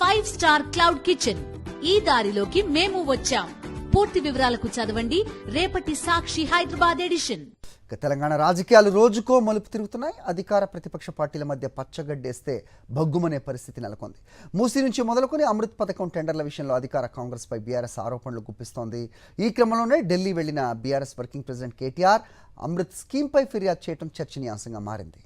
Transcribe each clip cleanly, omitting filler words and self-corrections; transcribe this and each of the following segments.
5 star cloud kitchen. ఈ దారిలోకి మేము వచ్చాం. పూర్తి వివరాలకు చదవండి రేపటి సాక్షి హైదరాబాద్ ఎడిషన్. తెలంగాణ రాజకీయాలు రోజుకో మలుపు తిరుగుతున్నాయి. అధికార ప్రతిపక్ష పార్టీల మధ్య పచ్చగడ్డేస్తే భగ్గుమనే పరిస్థితి నెలకొంది. మూసీ నుంచి మొదలుకొని అమృత్ పథకం టెండర్ల విషయంలో అధికార కాంగ్రెస్ పై బీఆర్ఎస్ ఆరోపణలు గుప్పిస్తోంది. ఈ క్రమంలోనే ఢిల్లీ వెళ్లిన బీఆర్ఎస్ వర్కింగ్ ప్రెసిడెంట్ కేటీఆర్ అమృత్ స్కీమ్పై ఫిర్యాదు చేయడం చర్చనీయాంశంగా మారింది.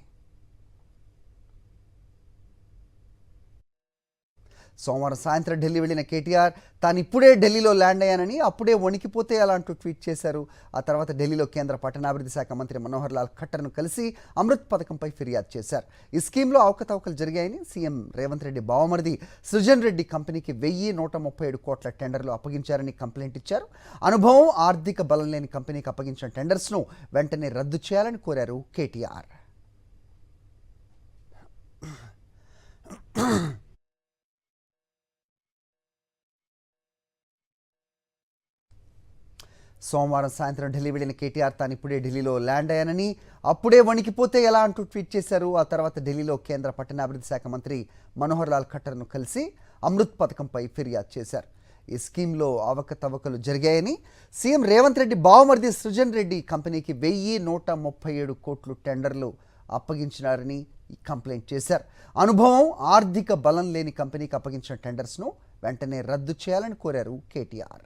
సోమవారం సాయంత్రం ఢిల్లీ వెళ్లిన కేటీఆర్ తాను ఇప్పుడే ఢిల్లీలో ల్యాండ్ అయ్యానని, అప్పుడే వణికిపోతే అలా అంటూ ట్వీట్ చేశారు. ఆ తర్వాత ఢిల్లీలో కేంద్ర పట్టణాభివృద్ధి శాఖ మంత్రి మనోహర్ లాల్ ఖట్టర్ను కలిసి అమృత్ పథకంపై ఫిర్యాదు చేశారు. ఈ స్కీమ్లో అవకతవకలు జరిగాయని సీఎం రేవంత్ రెడ్డి బావమరిది సృజన్ రెడ్డి కంపెనీకి 1137 కోట్ల టెండర్లు అప్పగించారని కంప్లైంట్ ఇచ్చారు. అనుభవం, ఆర్థిక బలం లేని కంపెనీకి అప్పగించిన టెండర్స్ను వెంటనే రద్దు చేయాలని కోరారు కేటీఆర్. సోమవారం సాయంత్రం ఢిల్లీ వెళ్లిన కేటీఆర్ తాను ఇప్పుడే ఢిల్లీలో ల్యాండ్ అయ్యానని, అప్పుడే వణికిపోతే ఎలా అంటూ ట్వీట్ చేశారు. ఆ తర్వాత ఢిల్లీలో కేంద్ర పట్టణాభివృద్ధి శాఖ మంత్రి మనోహర్ లాల్ ఖట్టర్ను కలిసి అమృత్ పథకంపై ఫిర్యాదు చేశారు. ఈ స్కీమ్లో అవకతవకలు జరిగాయని, సీఎం రేవంత్ రెడ్డి బావమరిది సృజన్ రెడ్డి కంపెనీకి 1137 కోట్లు టెండర్లు అప్పగించినారని కంప్లైంట్ చేశారు. అనుభవం, ఆర్థిక బలం లేని కంపెనీకి అప్పగించిన టెండర్స్ను వెంటనే రద్దు చేయాలని కోరారు కేటీఆర్.